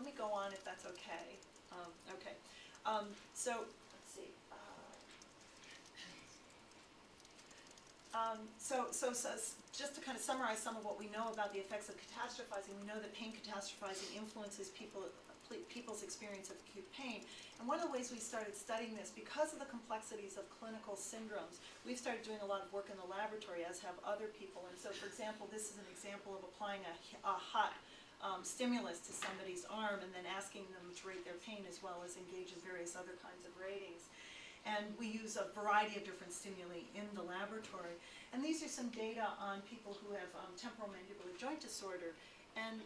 let me go on if that's okay. Okay. So let's see. Just to kind of summarize some of what we know about the effects of catastrophizing, we know that pain catastrophizing influences people's experience of acute pain. And one of the ways we started studying this, because of the complexities of clinical syndromes, we've started doing a lot of work in the laboratory, as have other people. And so, for example, this is an example of applying a hot stimulus to somebody's arm and then asking them to rate their pain, as well as engage in various other kinds of ratings. And we use a variety of different stimuli in the laboratory. And these are some data on people who have temporomandibular joint disorder. And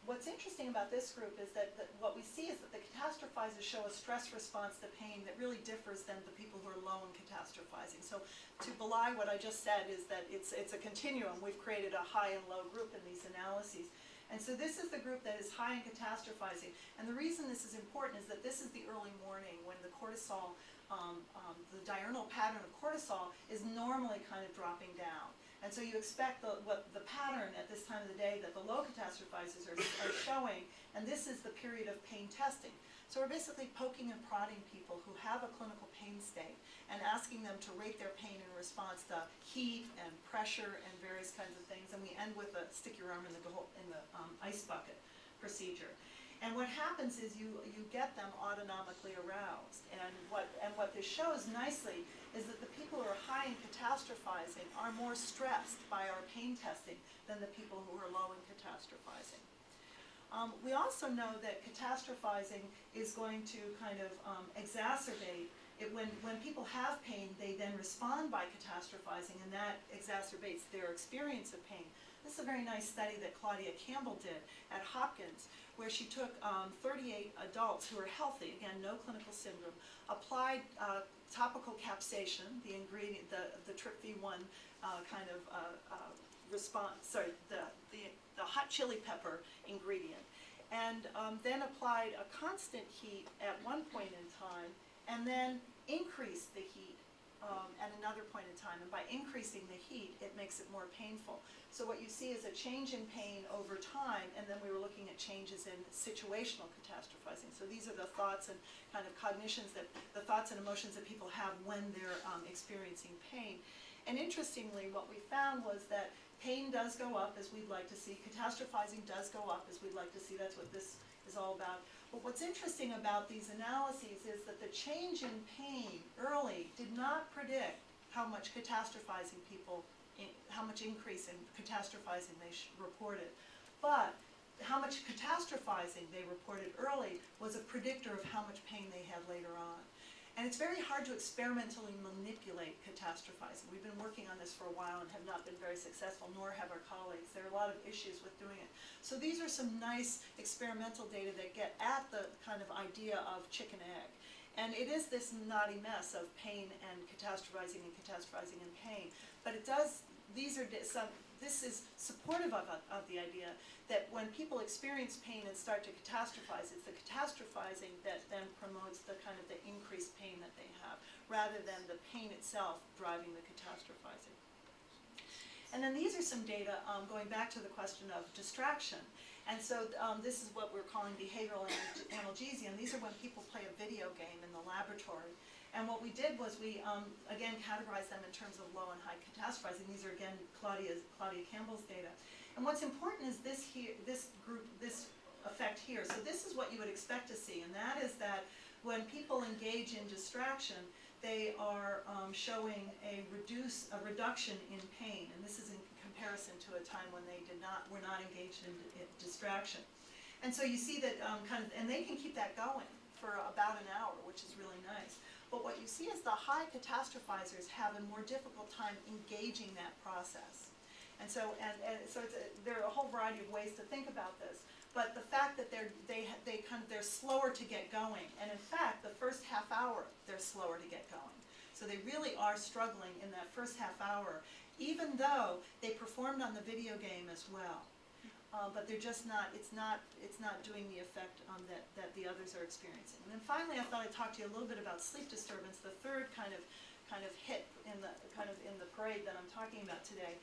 what's interesting about this group is that what we see is that the catastrophizers show a stress response to pain that really differs than the people who are low in catastrophizing. So to belie what I just said is that it's a continuum. We've created a high and low group in these analyses. And so this is the group that is high in catastrophizing. And the reason this is important is that this is the early morning when the cortisol, the diurnal pattern of cortisol is normally kind of dropping down. And so you expect the pattern at this time of the day that the low catastrophizers are showing, and this is the period of pain testing. So we're basically poking and prodding people who have a clinical pain state and asking them to rate their pain in response to heat and pressure and various kinds of things. And we end with a stick your arm in the ice bucket procedure. And what happens is you get them autonomically aroused. And what this shows nicely is that the people who are high in catastrophizing are more stressed by our pain testing than the people who are low in catastrophizing. We also know that catastrophizing is going to kind of exacerbate it. When people have pain, they then respond by catastrophizing, and that exacerbates their experience of pain. This is a very nice study that Claudia Campbell did at Hopkins, where she took 38 adults who were healthy, again, no clinical syndrome, applied topical capsaicin, the ingredient, the TRPV1 kind of response, sorry, the hot chili pepper ingredient, and then applied a constant heat at one point in time, and then increased the heat at another point in time. And by increasing the heat, it makes it more painful. So what you see is a change in pain over time, and then we were looking at changes in situational catastrophizing. So these are the thoughts and kind of cognitions, the thoughts and emotions that people have when they're experiencing pain. And interestingly, what we found was that pain does go up, as we'd like to see. Catastrophizing does go up, as we'd like to see. That's what this is all about. But what's interesting about these analyses is that the change in pain early did not predict how much catastrophizing people, how much increase in catastrophizing they reported. But how much catastrophizing they reported early was a predictor of how much pain they had later on. And it's very hard to experimentally manipulate catastrophizing. We've been working on this for a while and have not been very successful, nor have our colleagues. There are a lot of issues with doing it. So these are some nice experimental data that get at the kind of idea of chicken egg. And it is this knotty mess of pain and catastrophizing and pain. But it does, this is supportive of the idea that when people experience pain and start to catastrophize, it's the catastrophizing that then promotes the kind of the increased pain that they have, rather than the pain itself driving the catastrophizing. And then these are some data going back to the question of distraction. And so this is what we're calling behavioral analgesia. And these are when people play a video game in the laboratory. And what we did was we, again, categorized them in terms of low and high catastrophizing. These are, again, Claudia Campbell's data. And what's important is this effect here. So this is what you would expect to see. And that is that when people engage in distraction, they are showing a reduction in pain. And this is in comparison to a time when they were not engaged in distraction. And so you see that and they can keep that going for about an hour, which is really nice. But what you see is the high catastrophizers have a more difficult time engaging that process. And so, there are a whole variety of ways to think about this. But the fact that they're slower to get going, and in fact, the first half hour they're slower to get going. So they really are struggling in that first half hour, even though they performed on the video game as well. But they're just not, it's not doing the effect that the others are experiencing. And then finally, I thought I'd talk to you a little bit about sleep disturbance, the third kind of kind of hit in the parade that I'm talking about today,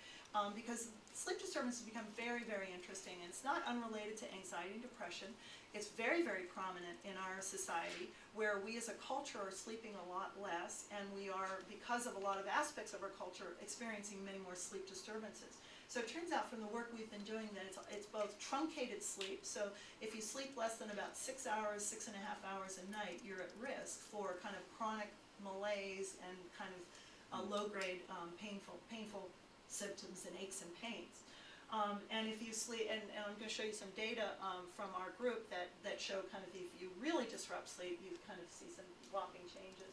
because sleep disturbances become very, very interesting, and it's not unrelated to anxiety and depression. It's very, very prominent in our society, where we as a culture are sleeping a lot less, and we are, because of a lot of aspects of our culture, experiencing many more sleep disturbances. So it turns out from the work we've been doing that it's both truncated sleep, so if you sleep less than about 6 hours, 6.5 hours a night, you're at risk for kind of chronic malaise and kind of low-grade painful symptoms and aches and pains. And if you sleep, and I'm going to show you some data from our group that show kind of if you really disrupt sleep, you kind of see some whopping changes.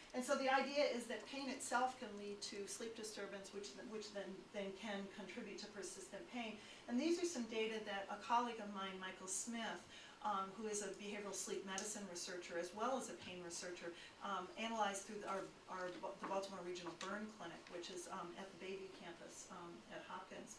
And so the idea is that pain itself can lead to sleep disturbance, which then can contribute to persistent pain. And these are some data that a colleague of mine, Michael Smith, who is a behavioral sleep medicine researcher as well as a pain researcher, analyzed through the Baltimore Regional Burn Clinic, which is at the Bayview campus at Hopkins.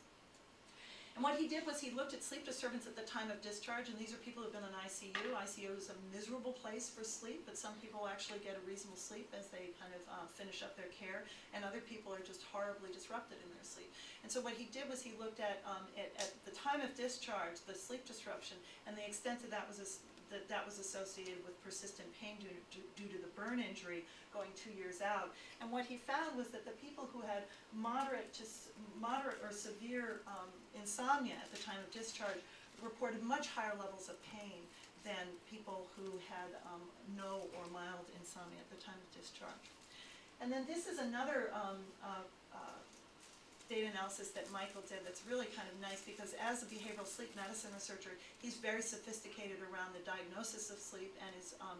And what he did was he looked at sleep disturbance at the time of discharge, and these are people who have been in ICU. ICU is a miserable place for sleep, but some people actually get a reasonable sleep as they kind of finish up their care, and other people are just horribly disrupted in their sleep. And so what he did was he looked at the time of discharge, the sleep disruption, and the extent that that was associated with persistent pain due to the burn injury going 2 years out. And what he found was that the people who had moderate or severe insomnia at the time of discharge reported much higher levels of pain than people who had no or mild insomnia at the time of discharge. And then this is another data analysis that Michael did that's really kind of nice, because as a behavioral sleep medicine researcher, he's very sophisticated around the diagnosis of sleep and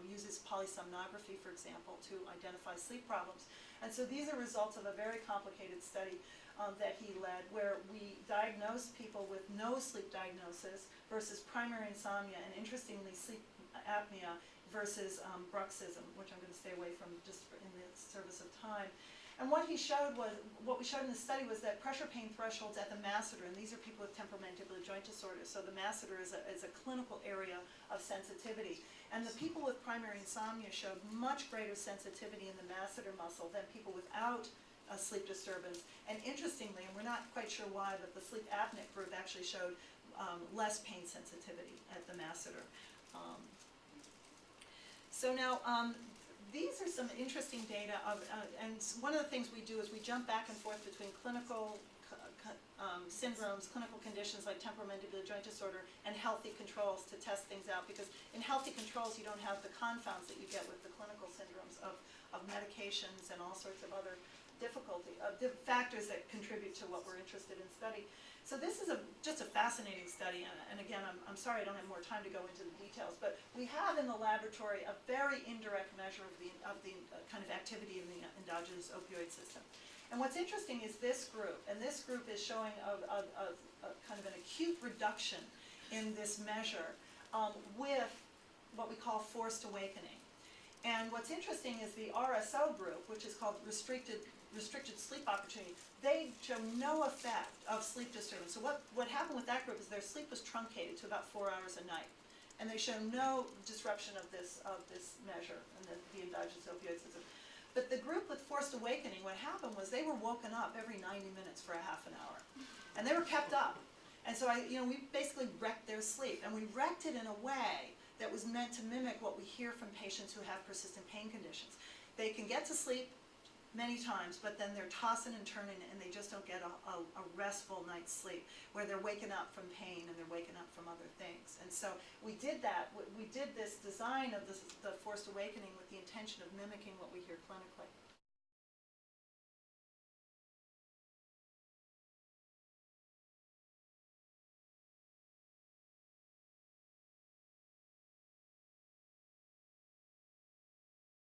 uses polysomnography, for example, to identify sleep problems. And so these are results of a very complicated study that he led, where we diagnosed people with no sleep diagnosis versus primary insomnia, and interestingly sleep apnea versus bruxism, which I'm going to stay away from just in the service of time. And what we showed in the study was that pressure pain thresholds at the masseter, and these are people with temporomandibular joint disorders, so the masseter is a clinical area of sensitivity. And the people with primary insomnia showed much greater sensitivity in the masseter muscle than people without a sleep disturbance. And interestingly, and we're not quite sure why, but the sleep apnea group actually showed less pain sensitivity at the masseter. So now, these are some interesting data, and one of the things we do is we jump back and forth between clinical syndromes, clinical conditions like temporomandibular joint disorder, and healthy controls to test things out, because in healthy controls you don't have the confounds that you get with the clinical syndromes of medications and all sorts of other factors that contribute to what we're interested in studying. So this is just a fascinating study, and again, I'm sorry I don't have more time to go into the details, but we have in the laboratory a very indirect measure of the kind of activity in the endogenous opioid system. And what's interesting is this group, and this group is showing a kind of an acute reduction in this measure with what we call forced awakening. And what's interesting is the RSO group, which is called restricted sleep opportunity, they show no effect of sleep disturbance. So what happened with that group is their sleep was truncated to about 4 hours a night, and they show no disruption of this measure in the endogenous opioid system. But the group with forced awakening, what happened was they were woken up every 90 minutes for a half an hour, and they were kept up. And so we basically wrecked their sleep, and we wrecked it in a way that was meant to mimic what we hear from patients who have persistent pain conditions. They can get to sleep many times, but then they're tossing and turning, and they just don't get a restful night's sleep, where they're waking up from pain and they're waking up from other things. And so we did that. We did this design of the forced awakening with the intention of mimicking what we hear clinically.